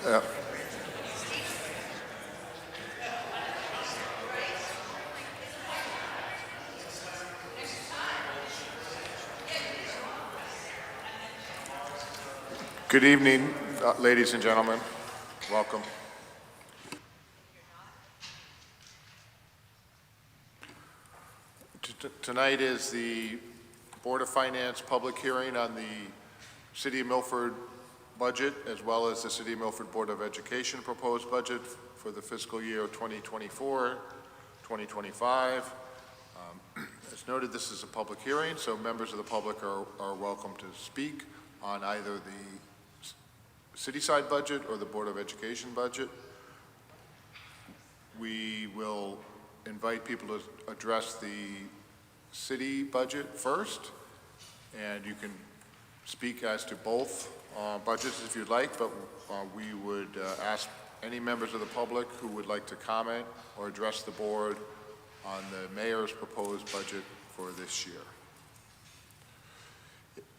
Yeah. Good evening, ladies and gentlemen. Welcome. Tonight is the Board of Finance public hearing on the City of Milford budget, as well as the City of Milford Board of Education proposed budget for the fiscal year of 2024, 2025. As noted, this is a public hearing, so members of the public are welcome to speak on either the city side budget or the Board of Education budget. We will invite people to address the city budget first, and you can speak as to both budgets if you'd like, but we would ask any members of the public who would like to comment or address the board on the mayor's proposed budget for this year.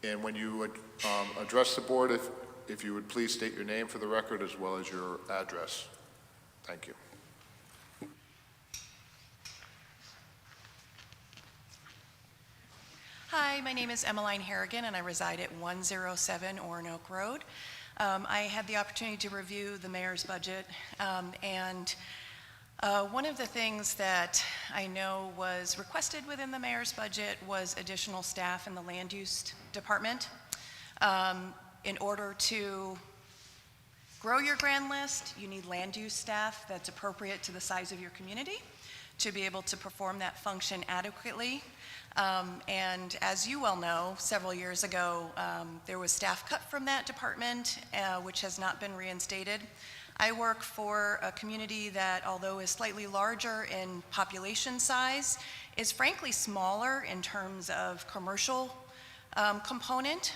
And when you address the board, if you would please state your name for the record as well as your address. Thank you. Hi, my name is Emmeline Harrigan and I reside at 107 Orinoco Road. I had the opportunity to review the mayor's budget and one of the things that I know was requested within the mayor's budget was additional staff in the land use department. In order to grow your grand list, you need land use staff that's appropriate to the size of your community to be able to perform that function adequately. And as you well know, several years ago, there was staff cut from that department, which has not been reinstated. I work for a community that, although is slightly larger in population size, is frankly smaller in terms of commercial component,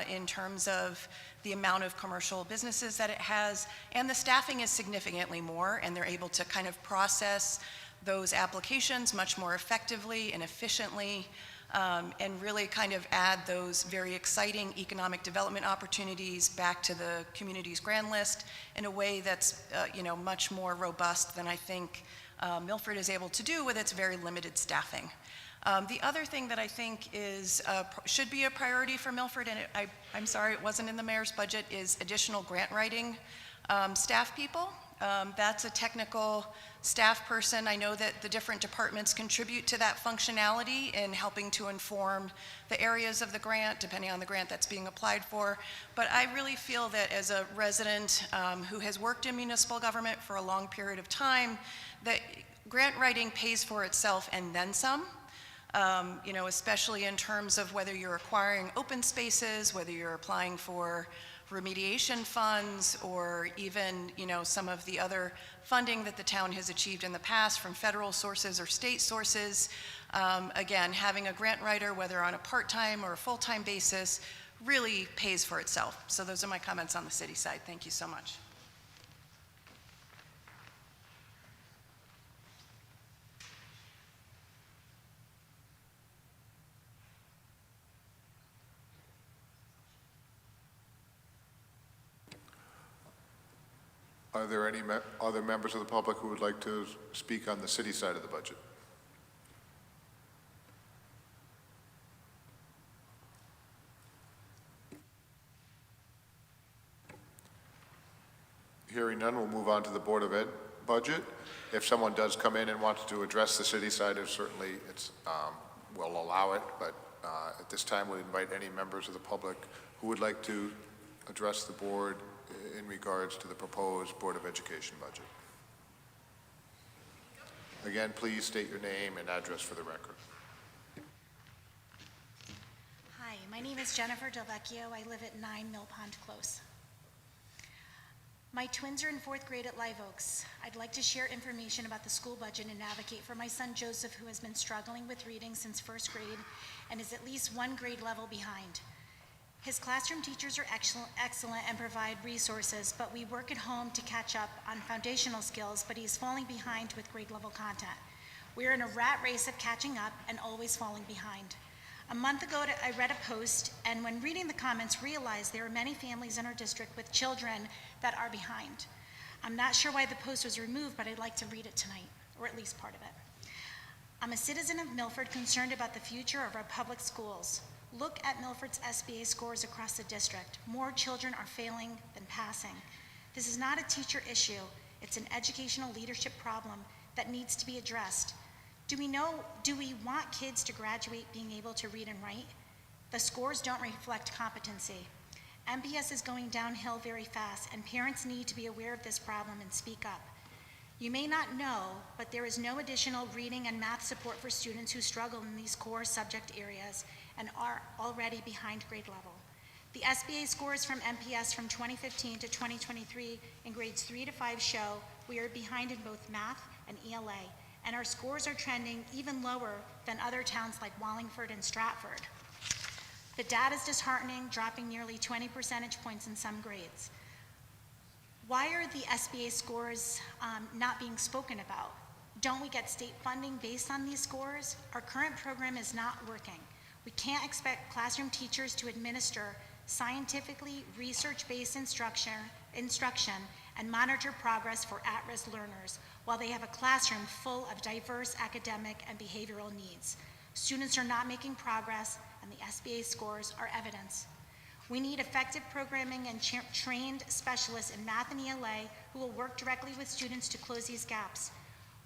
in terms of the amount of commercial businesses that it has, and the staffing is significantly more, and they're able to kind of process those applications much more effectively and efficiently, and really kind of add those very exciting economic development opportunities back to the community's grand list in a way that's much more robust than I think Milford is able to do with its very limited staffing. The other thing that I think is should be a priority for Milford, and I'm sorry it wasn't in the mayor's budget, is additional grant writing staff people. That's a technical staff person. I know that the different departments contribute to that functionality in helping to inform the areas of the grant, depending on the grant that's being applied for. But I really feel that as a resident who has worked in municipal government for a long period of time, that grant writing pays for itself and then some. Especially in terms of whether you're acquiring open spaces, whether you're applying for remediation funds, or even, some of the other funding that the town has achieved in the past from federal sources or state sources. Again, having a grant writer, whether on a part-time or a full-time basis, really pays for itself. So those are my comments on the city side. Thank you so much. Are there any other members of the public who would like to speak on the city side of the budget? Hearing none, we'll move on to the Board of Ed budget. If someone does come in and wants to address the city side, certainly we'll allow it, but at this time we'll invite any members of the public who would like to address the board in regards to the proposed Board of Education budget. Again, please state your name and address for the record. Hi, my name is Jennifer Delvecchio. I live at 9 Mill Pond Close. My twins are in 4th grade at Live Oaks. I'd like to share information about the school budget and advocate for my son Joseph, who has been struggling with reading since 1st grade and is at least 1 grade level behind. His classroom teachers are excellent and provide resources, but we work at home to catch up on foundational skills, but he's falling behind with grade level content. We're in a rat race of catching up and always falling behind. A month ago, I read a post, and when reading the comments, realized there are many families in our district with children that are behind. I'm not sure why the post was removed, but I'd like to read it tonight, or at least part of it. I'm a citizen of Milford concerned about the future of our public schools. Look at Milford's SBA scores across the district. More children are failing than passing. This is not a teacher issue. It's an educational leadership problem that needs to be addressed. Do we want kids to graduate being able to read and write? The scores don't reflect competency. MPS is going downhill very fast, and parents need to be aware of this problem and speak up. You may not know, but there is no additional reading and math support for students who struggle in these core subject areas and are already behind grade level. The SBA scores from MPS from 2015 to 2023 in grades 3 to 5 show we are behind in both math and ELA, and our scores are trending even lower than other towns like Wallingford and Stratford. The data is disheartening, dropping nearly 20 percentage points in some grades. Why are the SBA scores not being spoken about? Don't we get state funding based on these scores? Our current program is not working. We can't expect classroom teachers to administer scientifically research-based instruction and monitor progress for at-risk learners while they have a classroom full of diverse academic and behavioral needs. Students are not making progress, and the SBA scores are evidence. We need effective programming and trained specialists in math and ELA who will work directly with students to close these gaps.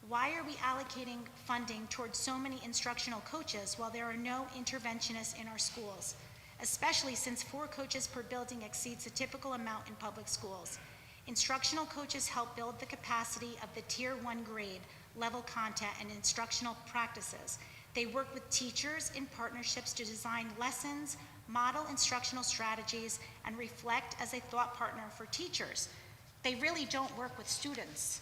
Why are we allocating funding towards so many instructional coaches while there are no interventionists in our schools, especially since 4 coaches per building exceeds the typical amount in public schools? Instructional coaches help build the capacity of the Tier 1 grade level content and instructional practices. They work with teachers in partnerships to design lessons, model instructional strategies, and reflect as a thought partner for teachers. They really don't work with students.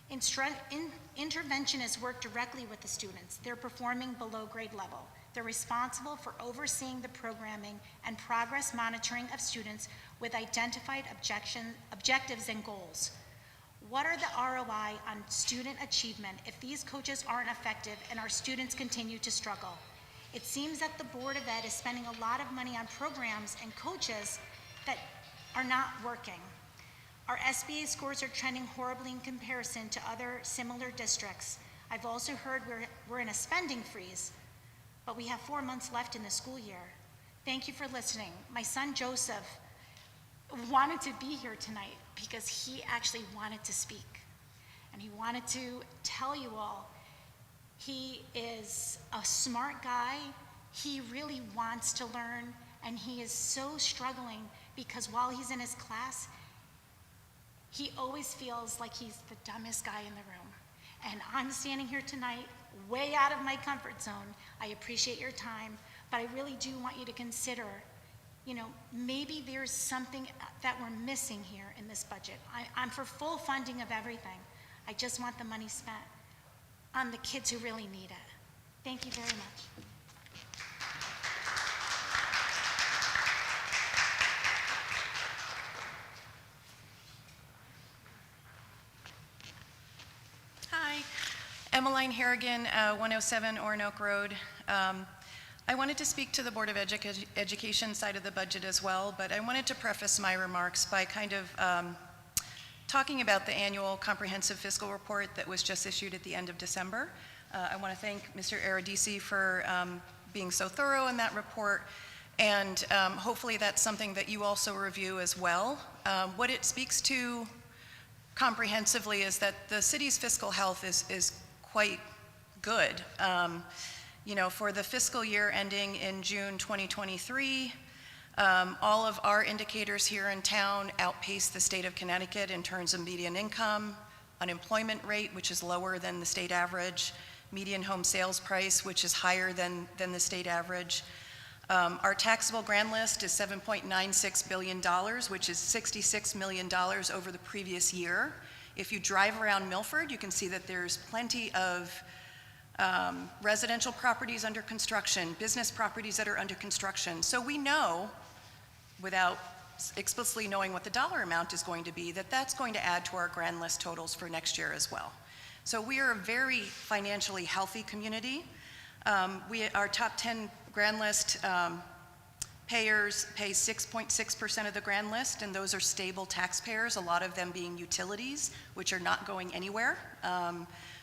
Interventionists work directly with the students. They're performing below grade level. They're responsible for overseeing the programming and progress monitoring of students with identified objectives and goals. What are the ROI on student achievement if these coaches aren't effective and our students continue to struggle? It seems that the Board of Ed is spending a lot of money on programs and coaches that are not working. Our SBA scores are trending horribly in comparison to other similar districts. I've also heard we're in a spending freeze, but we have 4 months left in the school year. Thank you for listening. My son Joseph wanted to be here tonight because he actually wanted to speak, and he wanted to tell you all he is a smart guy. He really wants to learn, and he is so struggling because while he's in his class, he always feels like he's the dumbest guy in the room. And I'm standing here tonight way out of my comfort zone. I appreciate your time, but I really do want you to consider, maybe there's something that we're missing here in this budget. I'm for full funding of everything. I just want the money spent on the kids who really need it. Thank you very much. Hi, Emmeline Harrigan, 107 Orinoco Road. I wanted to speak to the Board of Education side of the budget as well, but I wanted to preface my remarks by kind of talking about the annual comprehensive fiscal report that was just issued at the end of December. I want to thank Mr. Aradisi for being so thorough in that report, and hopefully that's something that you also review as well. What it speaks to comprehensively is that the city's fiscal health is quite good. For the fiscal year ending in June 2023, all of our indicators here in town outpace the state of Connecticut in terms of median income, unemployment rate, which is lower than the state average, median home sales price, which is higher than the state average. Our taxable grand list is $7.96 billion, which is $66 million over the previous year. If you drive around Milford, you can see that there's plenty of residential properties under construction, business properties that are under construction. So we know, without explicitly knowing what the dollar amount is going to be, that that's going to add to our grand list totals for next year as well. So we are a very financially healthy community. Our top 10 grand list payers pay 6.6% of the grand list, and those are stable taxpayers, a lot of them being utilities, which are not going anywhere.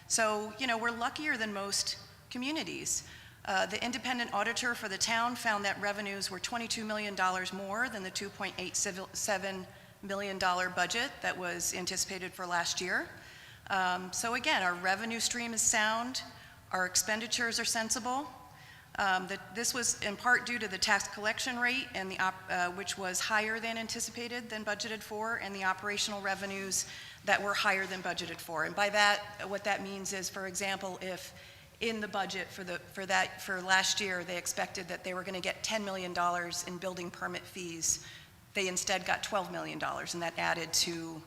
So, you know, we're luckier than most communities. The independent auditor for the town found that revenues were $22 million more than the $2.87 million budget that was anticipated for last year. So again, our revenue stream is sound, our expenditures are sensible. This was in part due to the tax collection rate, and which was higher than anticipated than budgeted for, and the operational revenues that were higher than budgeted for. And by that, what that means is, for example, if in the budget for last year, they expected that they were going to get $10 million in building permit fees, they instead got $12 million, and that added to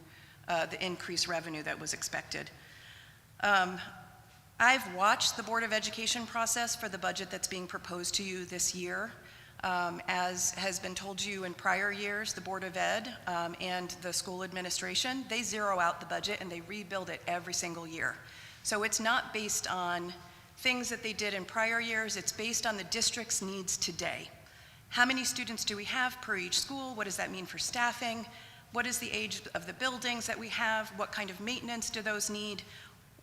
the increased revenue that was expected. I've watched the Board of Education process for the budget that's being proposed to you this year. As has been told to you in prior years, the Board of Ed and the school administration, they zero out the budget and they rebuild it every single year. So it's not based on things that they did in prior years, it's based on the district's needs today. How many students do we have per each school? What does that mean for staffing? What is the age of the buildings that we have? What kind of maintenance do those need?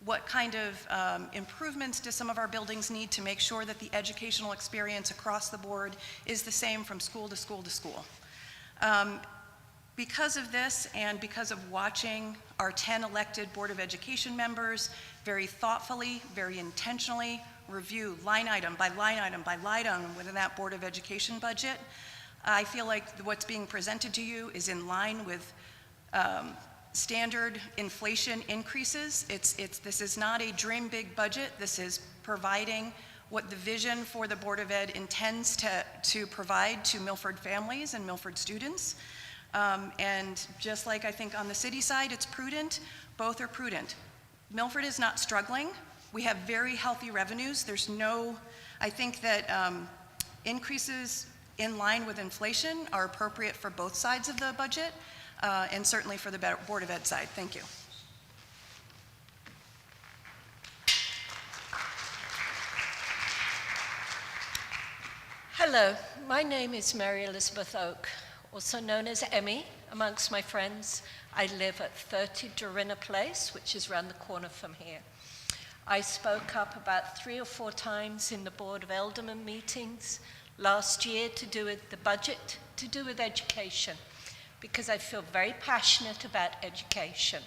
What kind of improvements do some of our buildings need to make sure that the educational experience across the board is the same from school to school to school? Because of this, and because of watching our 10 elected Board of Education members very thoughtfully, very intentionally review line item by line item by line item within that Board of Education budget, I feel like what's being presented to you is in line with standard inflation increases. This is not a dream big budget. This is providing what the vision for the Board of Ed intends to provide to Milford families and Milford students. And just like I think on the city side, it's prudent, both are prudent. Milford is not struggling. We have very healthy revenues. I think that increases in line with inflation are appropriate for both sides of the budget, and certainly for the Board of Ed side. Thank you. Hello, my name is Mary Elizabeth Oak, also known as Emmy amongst my friends. I live at 30 Dorinna Place, which is around the corner from here. I spoke up about 3 or 4 times in the Board of Aldermen meetings last year to do with the budget, to do with education, because I feel very passionate about education.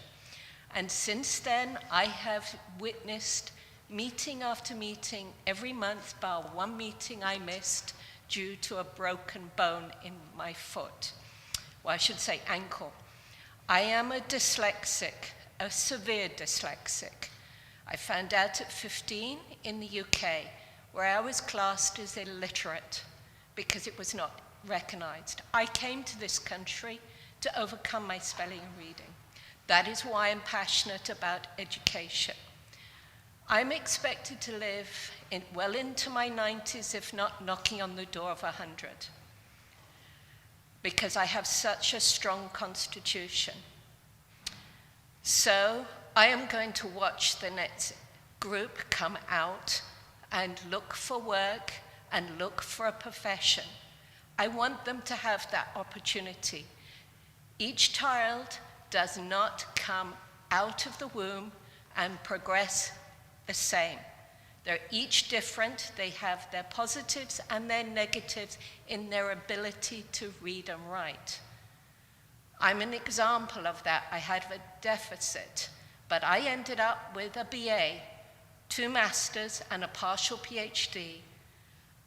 And since then, I have witnessed meeting after meeting every month, bar one meeting I missed due to a broken bone in my foot. Well, I should say ankle. I am a dyslexic, a severe dyslexic. I found out at 15 in the UK, where I was classed as illiterate because it was not recognized. I came to this country to overcome my spelling and reading. That is why I'm passionate about education. I'm expected to live well into my 90s, if not knocking on the door of 100, because I have such a strong constitution. So I am going to watch the next group come out and look for work and look for a profession. I want them to have that opportunity. Each child does not come out of the womb and progress the same. They're each different. They have their positives and their negatives in their ability to read and write. I'm an example of that. I had a deficit, but I ended up with a BA, 2 masters, and a partial PhD.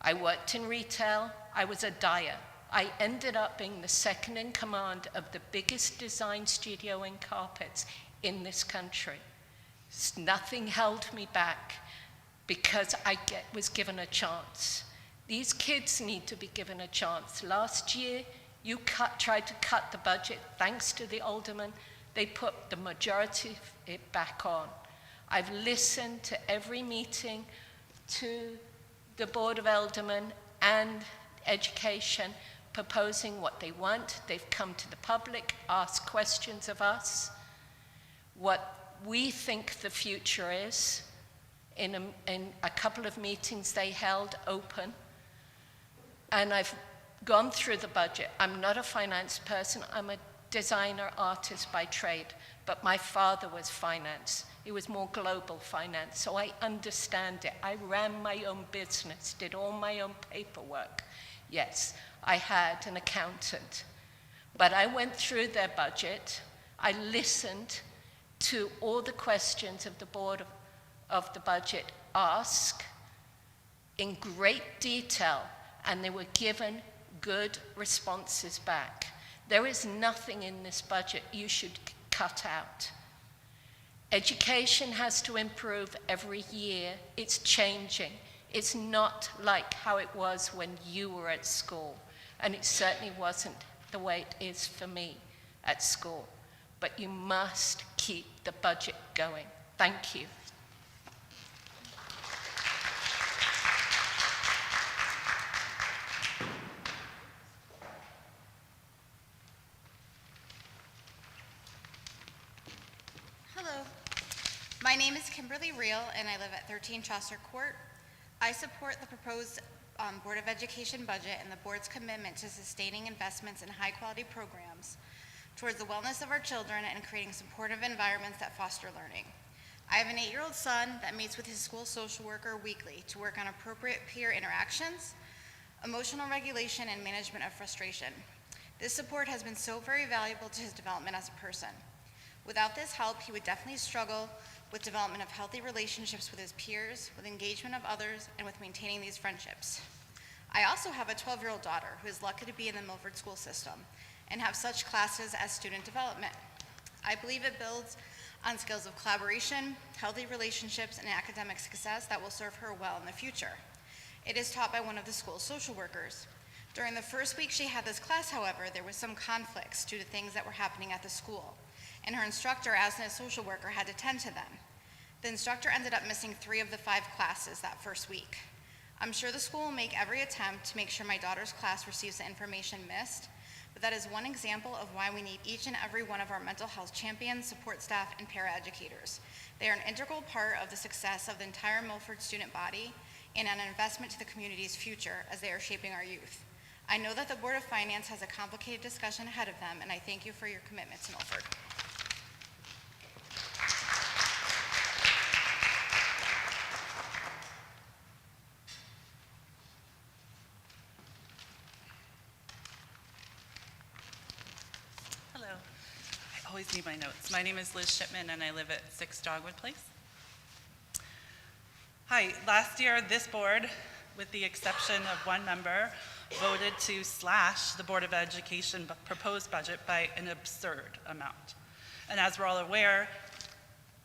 I worked in retail. I was a dyer. I ended up being the second in command of the biggest design studio in carpets in this country. Nothing held me back because I was given a chance. These kids need to be given a chance. Last year, you tried to cut the budget. Thanks to the aldermen, they put the majority of it back on. I've listened to every meeting, to the Board of Aldermen and Education, proposing what they want. They've come to the public, asked questions of us, what we think the future is. in a couple of meetings they held open. And I've gone through the budget. I'm not a finance person. I'm a designer artist by trade, but my father was finance. He was more global finance, so I understand it. I ran my own business, did all my own paperwork. Yes, I had an accountant, but I went through their budget. I listened to all the questions of the board of the budget ask in great detail, and they were given good responses back. There is nothing in this budget you should cut out. Education has to improve every year. It's changing. It's not like how it was when you were at school, and it certainly wasn't the way it is for me at school. But you must keep the budget going. Thank you. Hello, my name is Kimberly Reel and I live at 13 Chaucer Court. I support the proposed Board of Education budget and the board's commitment to sustaining investments in high-quality programs towards the wellness of our children and creating supportive environments that foster learning. I have an 8-year-old son that meets with his school social worker weekly to work on appropriate peer interactions, emotional regulation, and management of frustration. This support has been so very valuable to his development as a person. Without this help, he would definitely struggle with development of healthy relationships with his peers, with engagement of others, and with maintaining these friendships. I also have a 12-year-old daughter who is lucky to be in the Milford school system and have such classes as student development. I believe it builds on skills of collaboration, healthy relationships, and academic success that will serve her well in the future. It is taught by one of the school's social workers. During the first week she had this class, however, there was some conflicts due to things that were happening at the school, and her instructor, as a social worker, had to tend to them. The instructor ended up missing 3 of the 5 classes that first week. I'm sure the school will make every attempt to make sure my daughter's class receives the information missed, but that is one example of why we need each and every one of our mental health champions, support staff, and paraeducators. They are an integral part of the success of the entire Milford student body and an investment to the community's future as they are shaping our youth. I know that the Board of Finance has a complicated discussion ahead of them, and I thank you for your commitment to Milford. Hello. I always need my notes. My name is Liz Shipman and I live at 6 Dogwood Place. Hi, last year this board, with the exception of one member, voted to slash the Board of Education proposed budget by an absurd amount. And as we're all aware,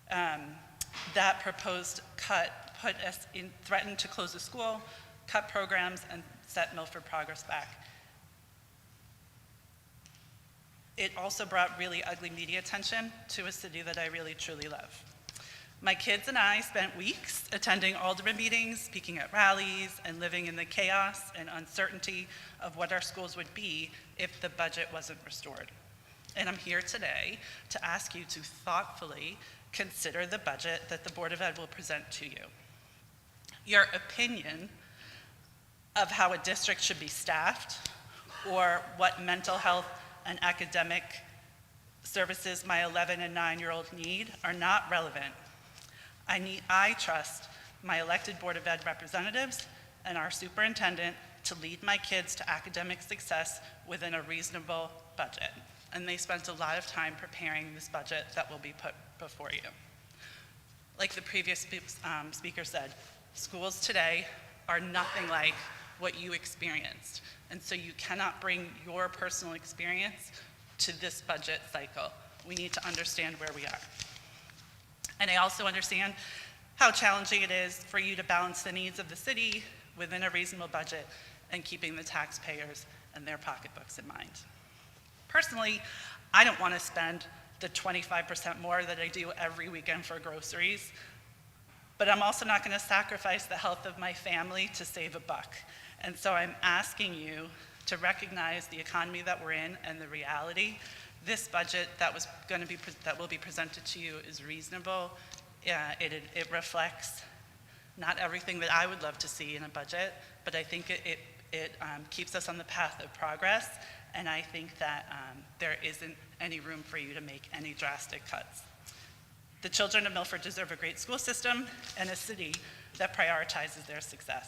that proposed cut threatened to close the school, cut programs, and set Milford Progress back. It also brought really ugly media attention to a city that I really truly love. My kids and I spent weeks attending alderman meetings, speaking at rallies, and living in the chaos and uncertainty of what our schools would be if the budget wasn't restored. And I'm here today to ask you to thoughtfully consider the budget that the Board of Ed will present to you. Your opinion of how a district should be staffed or what mental health and academic services my 11 and 9-year-old need are not relevant. I trust my elected Board of Ed representatives and our superintendent to lead my kids to academic success within a reasonable budget. And they spent a lot of time preparing this budget that will be put before you. Like the previous speaker said, schools today are nothing like what you experienced. And so you cannot bring your personal experience to this budget cycle. We need to understand where we are. And I also understand how challenging it is for you to balance the needs of the city within a reasonable budget and keeping the taxpayers and their pocketbooks in mind. Personally, I don't want to spend the 25% more that I do every weekend for groceries, but I'm also not going to sacrifice the health of my family to save a buck. And so I'm asking you to recognize the economy that we're in and the reality. This budget that will be presented to you is reasonable. It reflects Not everything that I would love to see in a budget, but I think it keeps us on the path of progress, and I think that there isn't any room for you to make any drastic cuts. The children of Milford deserve a great school system and a city that prioritizes their success.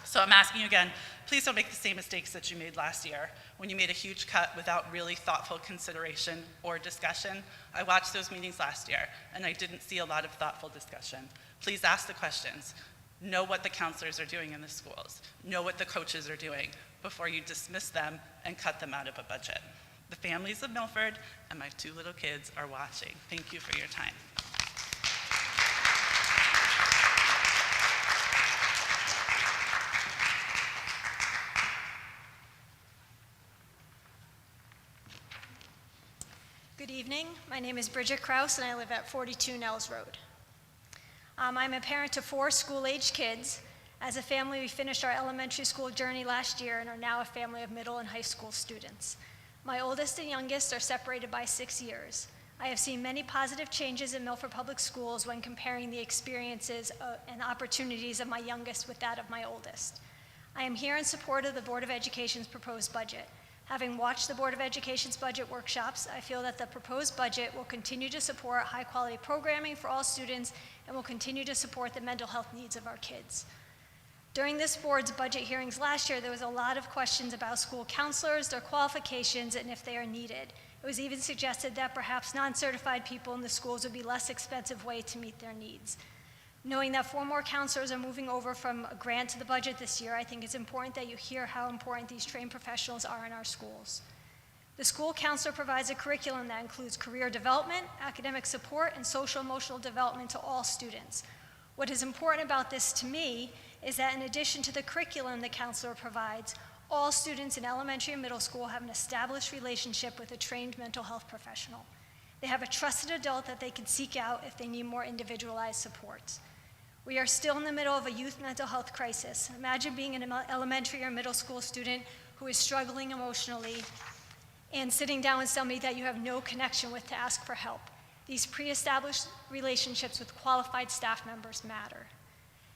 So I'm asking you again, please don't make the same mistakes that you made last year when you made a huge cut without really thoughtful consideration or discussion. I watched those meetings last year, and I didn't see a lot of thoughtful discussion. Please ask the questions. Know what the counselors are doing in the schools. Know what the coaches are doing before you dismiss them and cut them out of a budget. The families of Milford and my 2 little kids are watching. Thank you for your time. Good evening. My name is Bridget Krauss, and I live at 42 Nels Road. I'm a parent to 4 school-aged kids. As a family, we finished our elementary school journey last year and are now a family of middle and high school students. My oldest and youngest are separated by 6 years. I have seen many positive changes in Milford Public Schools when comparing the experiences and opportunities of my youngest with that of my oldest. I am here in support of the Board of Education's proposed budget. Having watched the Board of Education's budget workshops, I feel that the proposed budget will continue to support high-quality programming for all students and will continue to support the mental health needs of our kids. During this board's budget hearings last year, there was a lot of questions about school counselors, their qualifications, and if they are needed. It was even suggested that perhaps non-certified people in the schools would be a less expensive way to meet their needs. Knowing that 4 more counselors are moving over from a grant to the budget this year, I think it's important that you hear how important these trained professionals are in our schools. The school counselor provides a curriculum that includes career development, academic support, and social-emotional development to all students. What is important about this to me is that in addition to the curriculum the counselor provides, all students in elementary and middle school have an established relationship with a trained mental health professional. They have a trusted adult that they can seek out if they need more individualized support. We are still in the middle of a youth mental health crisis. Imagine being an elementary or middle school student who is struggling emotionally and sitting down with somebody that you have no connection with to ask for help. These pre-established relationships with qualified staff members matter.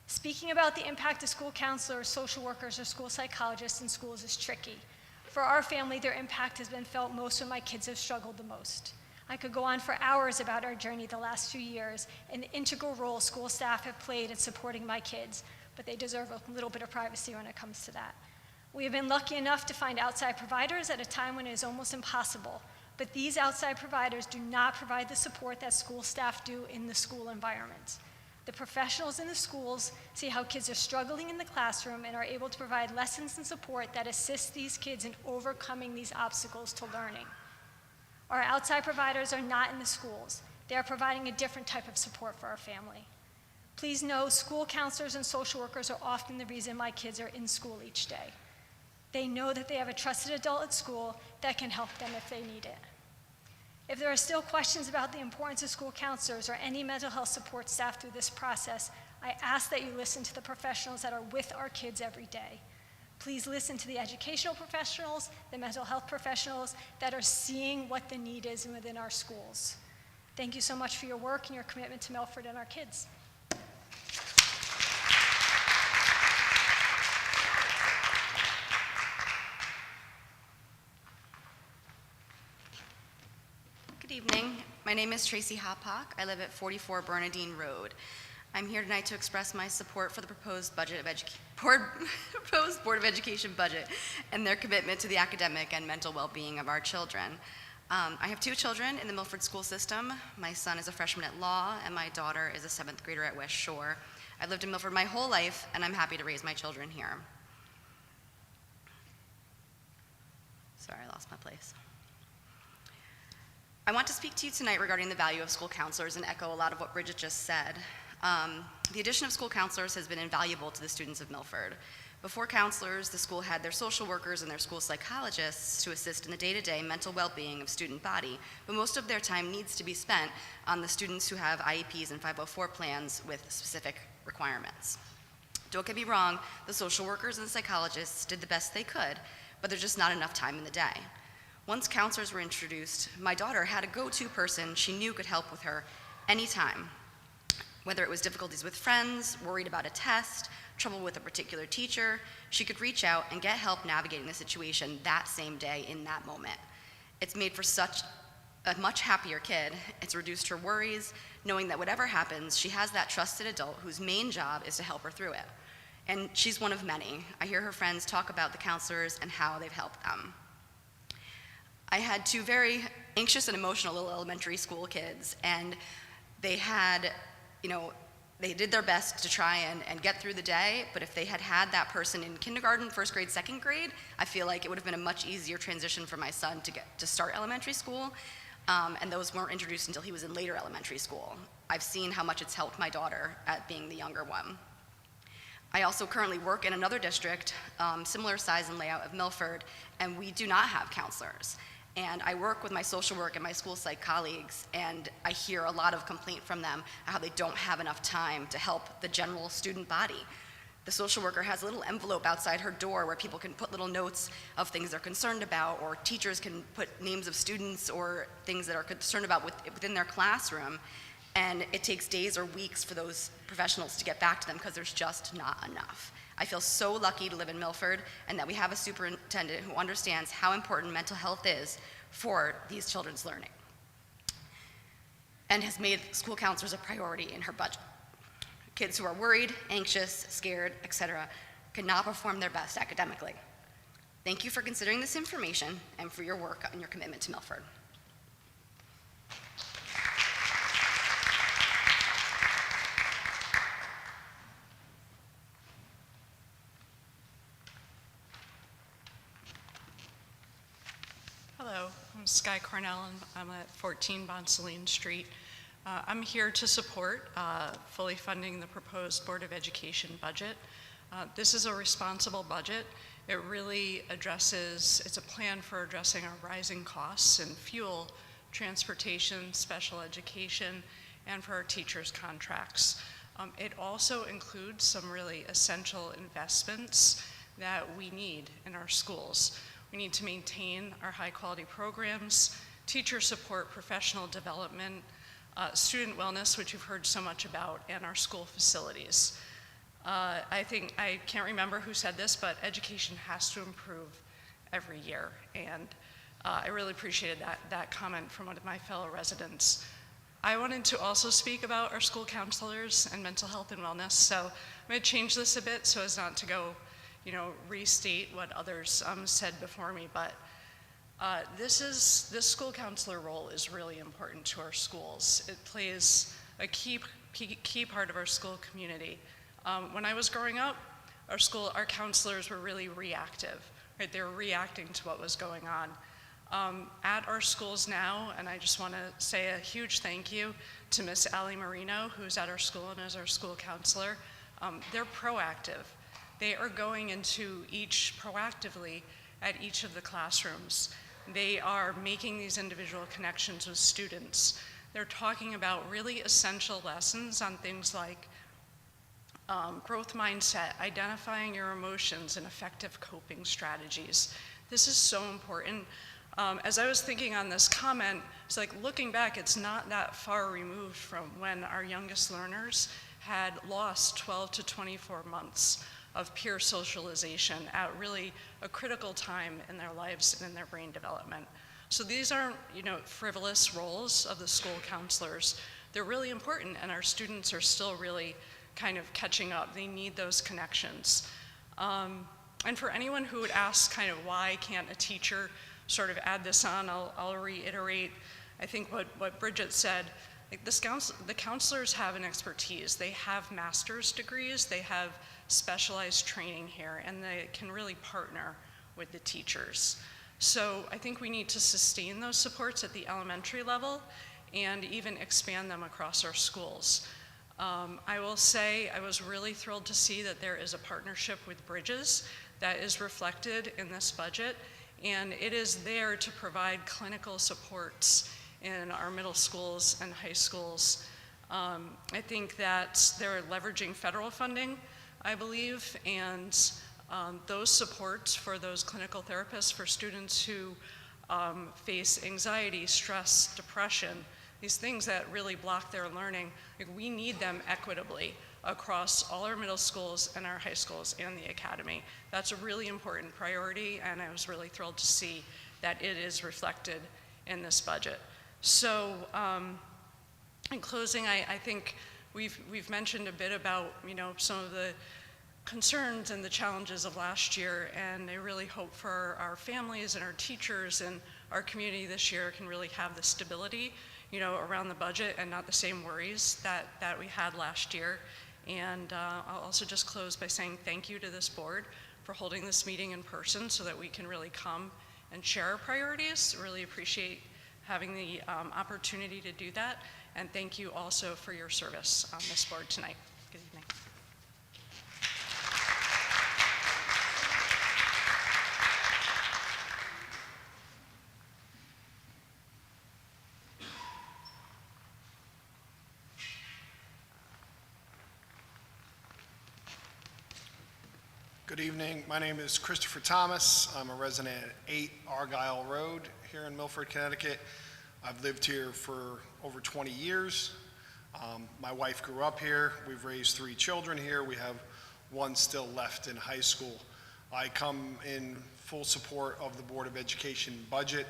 Speaking about the impact of school counselors, social workers, or school psychologists in schools is tricky. For our family, their impact has been felt most when my kids have struggled the most. I could go on for hours about our journey the last few years and the integral role school staff have played in supporting my kids, but they deserve a little bit of privacy when it comes to that. We have been lucky enough to find outside providers at a time when it is almost impossible, but these outside providers do not provide the support that school staff do in the school environment. The professionals in the schools see how kids are struggling in the classroom and are able to provide lessons and support that assist these kids in overcoming these obstacles to learning. Our outside providers are not in the schools. They are providing a different type of support for our family. Please know school counselors and social workers are often the reason my kids are in school each day. They know that they have a trusted adult at school that can help them if they need it. If there are still questions about the importance of school counselors or any mental health support staff through this process, I ask that you listen to the professionals that are with our kids every day. Please listen to the educational professionals, the mental health professionals that are seeing what the need is within our schools. Thank you so much for your work and your commitment to Milford and our kids. Good evening. My name is Tracy Hock. I live at 44 Bernadine Road. I'm here tonight to express my support for the proposed Board of Education budget and their commitment to the academic and mental well-being of our children. I have 2 children in the Milford school system. My son is a freshman at law, and my daughter is a 7th grader at West Shore. I've lived in Milford my whole life, and I'm happy to raise my children here. Sorry, I lost my place. I want to speak to you tonight regarding the value of school counselors and echo a lot of what Bridget just said. The addition of school counselors has been invaluable to the students of Milford. Before counselors, the school had their social workers and their school psychologists to assist in the day-to-day mental well-being of student body, but most of their time needs to be spent on the students who have IEPs and 504 plans with specific requirements. Don't get me wrong, the social workers and psychologists did the best they could, but there's just not enough time in the day. Once counselors were introduced, my daughter had a go-to person she knew could help with her anytime. Whether it was difficulties with friends, worried about a test, trouble with a particular teacher, she could reach out and get help navigating the situation that same day in that moment. It's made for such a much happier kid. It's reduced her worries, knowing that whatever happens, she has that trusted adult whose main job is to help her through it. And she's one of many. I hear her friends talk about the counselors and how they've helped them. I had two very anxious and emotional little elementary school kids, and they had, they did their best to try and get through the day, but if they had had that person in kindergarten, first grade, second grade, I feel like it would have been a much easier transition for my son to start elementary school, and those weren't introduced until he was in later elementary school. I've seen how much it's helped my daughter at being the younger one. I also currently work in another district, similar size and layout of Milford, and we do not have counselors. And I work with my social work and my school psych colleagues, and I hear a lot of complaint from them how they don't have enough time to help the general student body. The social worker has a little envelope outside her door where people can put little notes of things they're concerned about, or teachers can put names of students or things that they're concerned about within their classroom. And it takes days or weeks for those professionals to get back to them because there's just not enough. I feel so lucky to live in Milford and that we have a superintendent who understands how important mental health is for these children's learning and has made school counselors a priority in her budget. Kids who are worried, anxious, scared, etc., cannot perform their best academically. Thank you for considering this information and for your work and your commitment to Milford. Hello, I'm Sky Cornell, and I'm at 14 Bonsaline Street. I'm here to support fully funding the proposed Board of Education budget. This is a responsible budget. It really it's a plan for addressing our rising costs in fuel, transportation, special education, and for our teachers' contracts. It also includes some really essential investments that we need in our schools. We need to maintain our high-quality programs, teacher support, professional development, student wellness, which you've heard so much about, and our school facilities. I can't remember who said this, but education has to improve every year, and I really appreciated that comment from one of my fellow residents. I wanted to also speak about our school counselors and mental health and wellness, so I'm going to change this a bit so as not to go restate what others said before me, but this school counselor role is really important to our schools. It plays a key part of our school community. When I was growing up, our counselors were really reactive, right? They were reacting to what was going on. At our schools now, and I just want to say a huge thank you to Miss Allie Marino, who's at our school and is our school counselor. They're proactive. They are going into proactively at each of the classrooms. They are making these individual connections with students. They're talking about really essential lessons on things like growth mindset, identifying your emotions, and effective coping strategies. This is so important. As I was thinking on this comment, it's like looking back, it's not that far removed from when our youngest learners had lost 12 to 24 months of peer socialization at really a critical time in their lives and in their brain development. So these aren't, frivolous roles of the school counselors. They're really important, and our students are still really kind of catching up. They need those connections. And for anyone who would ask kind of why can't a teacher sort of add this on, I'll reiterate, I think what Bridget said, the counselors have an expertise. They have master's degrees, they have specialized training here, and they can really partner with the teachers. So I think we need to sustain those supports at the elementary level and even expand them across our schools. I will say I was really thrilled to see that there is a partnership with Bridges that is reflected in this budget, and it is there to provide clinical supports in our middle schools and high schools. I think that they're leveraging federal funding, I believe, and those supports for those clinical therapists for students who face anxiety, stress, depression, these things that really block their learning, like, we need them equitably across all our middle schools and our high schools and the academy. That's a really important priority, and I was really thrilled to see that it is reflected in this budget. So in closing, I think we've mentioned a bit about, some of the concerns and the challenges of last year, and I really hope for our families and our teachers and our community this year can really have the stability, around the budget and not the same worries that we had last year. And I'll also just close by saying thank you to this board for holding this meeting in person so that we can really come and share our priorities. Really appreciate having the opportunity to do that. And thank you also for your service on this board tonight. Good evening. Good evening. My name is Christopher Thomas. I'm a resident at 8 Argyle Road here in Milford, Connecticut. I've lived here for over 20 years. My wife grew up here. We've raised 3 children here. We have 1 still left in high school. I come in full support of the Board of Education budget.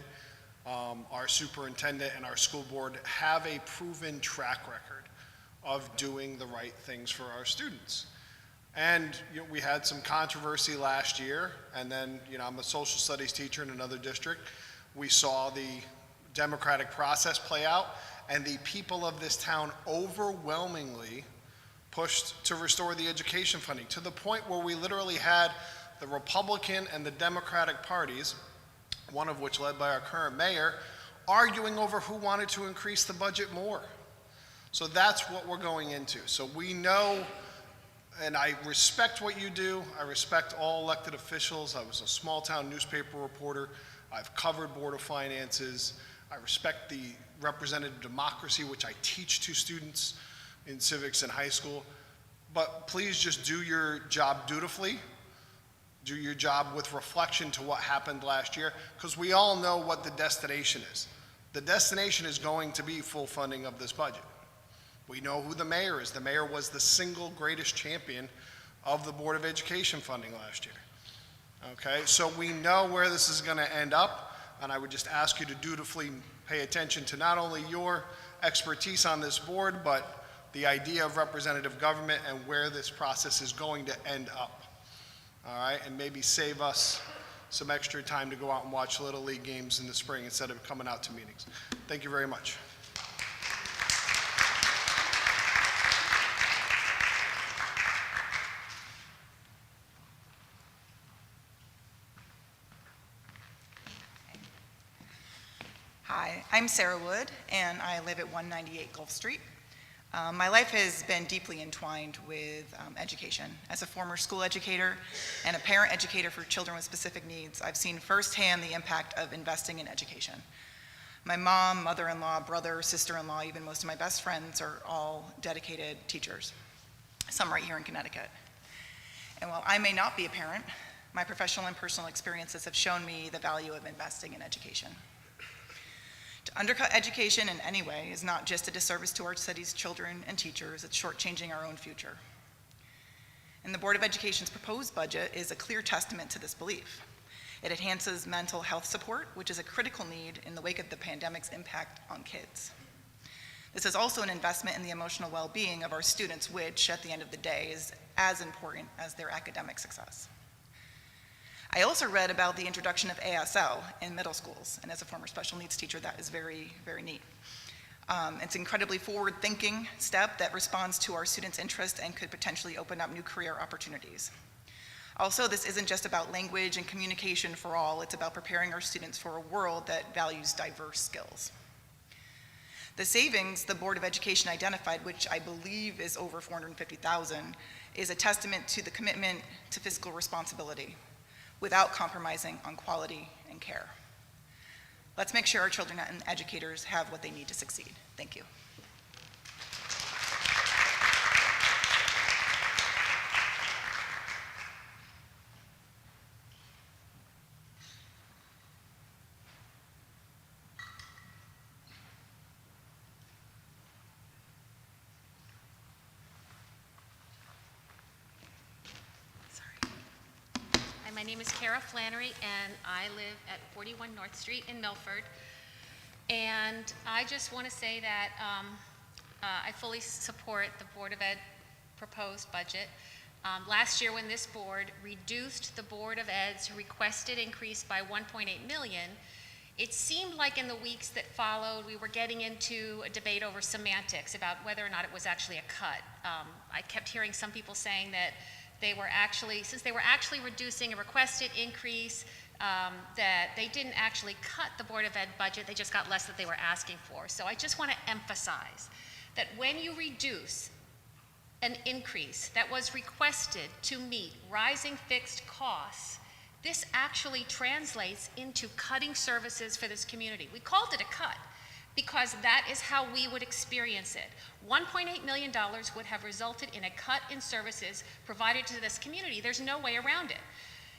Our superintendent and our school board have a proven track record of doing the right things for our students. And we had some controversy last year, and then I'm a social studies teacher in another district. We saw the democratic process play out, and the people of this town overwhelmingly pushed to restore the education funding, to the point where we literally had the Republican and the Democratic parties, one of which led by our current mayor, arguing over who wanted to increase the budget more. So that's what we're going into. So we know, and I respect what you do. I respect all elected officials. I was a small town newspaper reporter. I've covered Board of Finances. I respect the representative democracy, which I teach to students in civics in high school. But please just do your job dutifully. Do your job with reflection to what happened last year, because we all know what the destination is. The destination is going to be full funding of this budget. We know who the mayor is. The mayor was the single greatest champion of the Board of Education funding last year. Okay, so we know where this is going to end up, and I would just ask you to dutifully pay attention to not only your expertise on this board, but the idea of representative government and where this process is going to end up. All right, and maybe save us some extra time to go out and watch Little League games in the spring instead of coming out to meetings. Thank you very much. Hi, I'm Sarah Wood, and I live at 198 Gulf Street. My life has been deeply entwined with education. As a former school educator and a parent educator for children with specific needs, I've seen firsthand the impact of investing in education. My mom, mother-in-law, brother, sister-in-law, even most of my best friends are all dedicated teachers, some right here in Connecticut. And while I may not be a parent, my professional and personal experiences have shown me the value of investing in education. To undercut education in any way is not just a disservice to our city's children and teachers, it's shortchanging our own future. And the Board of Education's proposed budget is a clear testament to this belief. It enhances mental health support, which is a critical need in the wake of the pandemic's impact on kids. This is also an investment in the emotional well-being of our students, which at the end of the day is as important as their academic success. I also read about the introduction of ASL in middle schools, and as a former special needs teacher, that is very, very neat. It's an incredibly forward-thinking step that responds to our students' interest and could potentially open up new career opportunities. Also, this isn't just about language and communication for all, it's about preparing our students for a world that values diverse skills. The savings the Board of Education identified, which I believe is over $450,000, is a testament to the commitment to fiscal responsibility, without compromising on quality and care. Let's make sure our children and educators have what they need to succeed. Thank you. name is Cara Flynn, and I live at 41 North Street in Milford. And I just want to say that I fully support the Board of Ed proposed budget. Last year, when this board reduced the Board of Ed's requested increase by 1.8 million, it seemed like in the weeks that followed, we were getting into a debate over semantics about whether or not it was actually a cut. I kept hearing some people saying that they were actually, since they were actually reducing a requested increase, that they didn't actually cut the Board of Ed budget, they just got less that they were asking for. So I just want to emphasize that when you reduce an increase that was requested to meet rising fixed costs, this actually translates into cutting services for this community. We called it a cut because that is how we would experience it. $1.8 million would have resulted in a cut in services provided to this community. There's no way around it.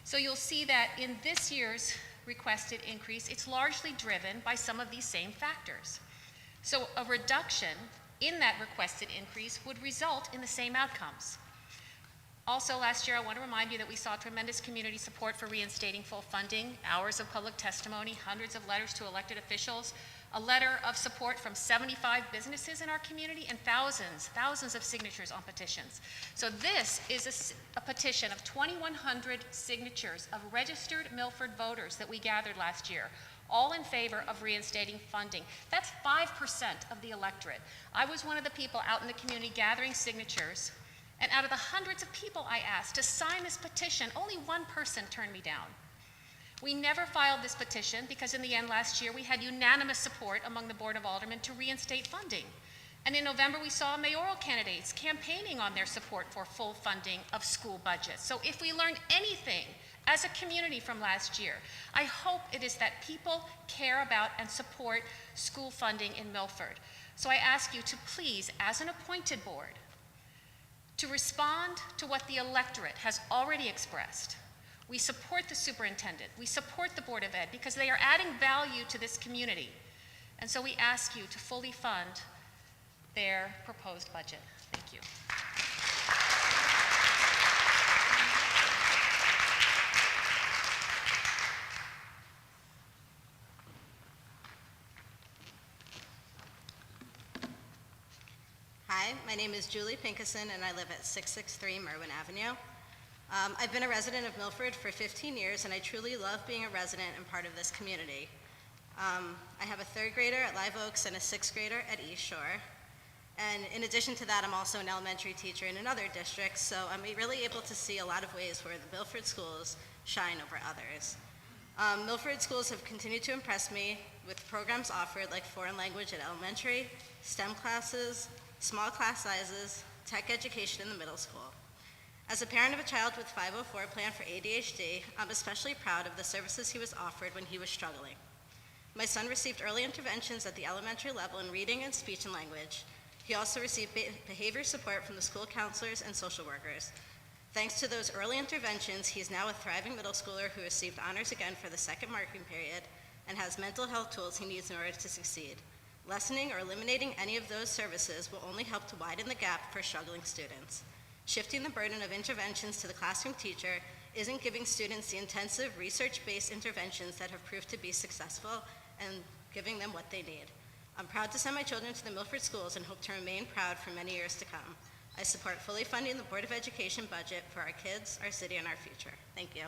So you'll see that in this year's requested increase, it's largely driven by some of these same factors. So a reduction in that requested increase would result in the same outcomes. Also, last year, I want to remind you that we saw tremendous community support for reinstating full funding, hours of public testimony, hundreds of letters to elected officials, a letter of support from 75 businesses in our community, and thousands of signatures on petitions. So this is a petition of 2,100 signatures of registered Milford voters that we gathered last year, all in favor of reinstating funding. That's 5% of the electorate. I was one of the people out in the community gathering signatures, and out of the hundreds of people I asked to sign this petition, only one person turned me down. We never filed this petition because in the end last year we had unanimous support among the Board of Aldermen to reinstate funding. And in November we saw mayoral candidates campaigning on their support for full funding of school budgets. So if we learned anything as a community from last year, I hope it is that people care about and support school funding in Milford. So I ask you to please, as an appointed board, to respond to what the electorate has already expressed. We support the superintendent, we support the Board of Ed because they are adding value to this community. And so we ask you to fully fund their proposed budget. Thank you. Hi, my name is Julie Pinkenson, and I live at 663 Merwin Avenue. I've been a resident of Milford for 15 years, and I truly love being a resident and part of this community. I have a third grader at Live Oaks and a sixth grader at East Shore. And in addition to that, I'm also an elementary teacher in another district, so I'm really able to see a lot of ways where the Milford schools shine over others. Milford schools have continued to impress me with programs offered like foreign language at elementary, STEM classes, small class sizes, tech education in the middle school. As a parent of a child with 504 plan for ADHD, I'm especially proud of the services he was offered when he was struggling. My son received early interventions at the elementary level in reading and speech and language. He also received behavior support from the school counselors and social workers. Thanks to those early interventions, he is now a thriving middle schooler who received honors again for the second marking period and has mental health tools he needs in order to succeed. Lessening or eliminating any of those services will only help to widen the gap for struggling students. Shifting the burden of interventions to the classroom teacher isn't giving students the intensive research-based interventions that have proved to be successful and giving them what they need. I'm proud to send my children to the Milford schools and hope to remain proud for many years to come. I support fully funding the Board of Education budget for our kids, our city, and our future. Thank you.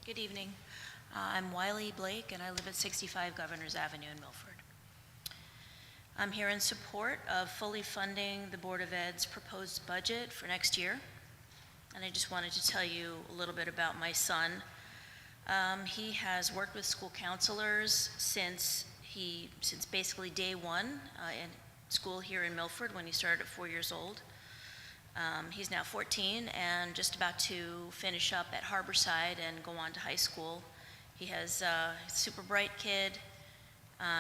Good evening. I'm Wiley Blake, and I live at 65 Governors Avenue in Milford. I'm here in support of fully funding the Board of Ed's proposed budget for next year. And I just wanted to tell you a little bit about my son. He has worked with school counselors since basically day one in school here in Milford when he started at 4 years old. He's now 14 and just about to finish up at Harborside and go on to high school. He has a super bright kid.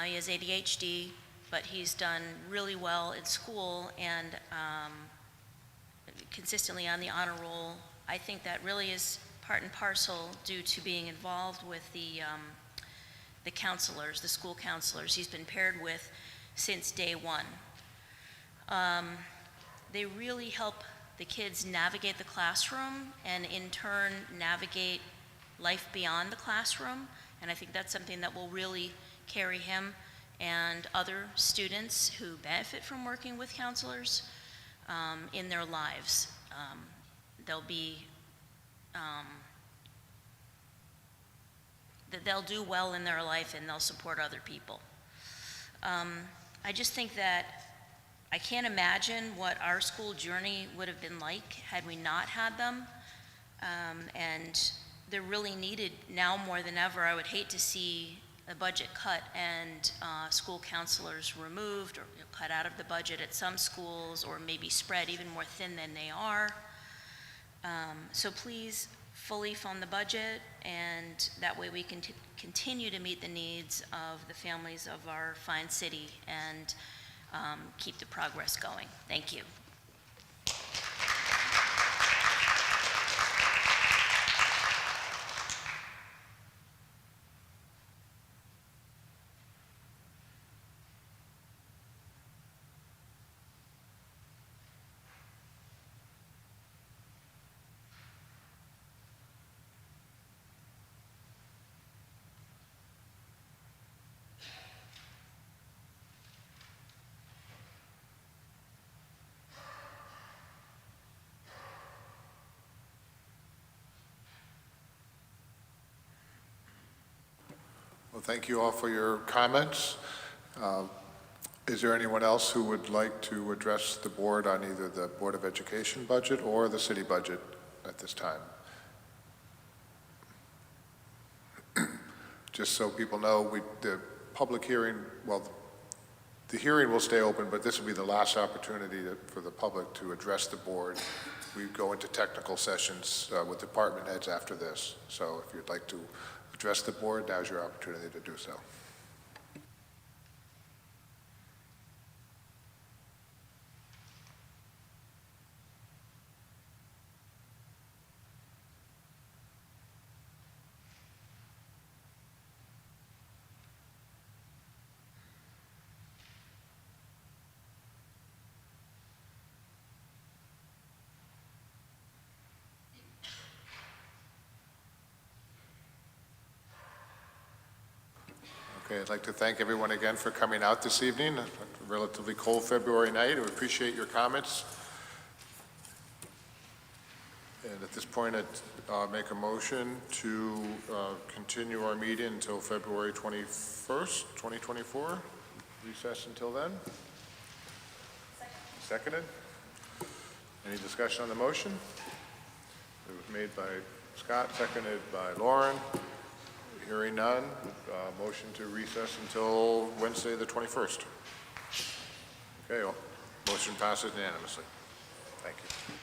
He has ADHD, but he's done really well in school and consistently on the honor roll. I think that really is part and parcel due to being involved with the counselors, the school counselors he's been paired with since day one. They really help the kids navigate the classroom and in turn navigate life beyond the classroom. And I think that's something that will really carry him and other students who benefit from working with counselors in their lives. They'll do well in their life and they'll support other people. I just think that I can't imagine what our school journey would have been like had we not had them. And they're really needed now more than ever. I would hate to see the budget cut and school counselors removed or cut out of the budget at some schools, or maybe spread even more thin than they are. So please fully fund the budget, and that way we can continue to meet the needs of the families of our fine city and keep the progress going. Thank you. Well, thank you all for your comments. Is there anyone else who would like to address the board on either the Board of Education budget or the city budget at this time? Just so people know, the public hearing, well, the hearing will stay open, but this will be the last opportunity for the public to address the board. We go into technical sessions with department heads after this. So if you'd like to address the board, now's your opportunity to do so. Okay, I'd like to thank everyone again for coming out this evening. A relatively cold February night. We appreciate your comments. And at this point, I'd make a motion to continue our meeting until February 21st, 2024. Recess until then. Seconded. Any discussion on the motion? It was made by Scott, seconded by Lauren. Hearing none, motion to recess until Wednesday, the 21st. Okay, well, motion passes unanimously. Thank you.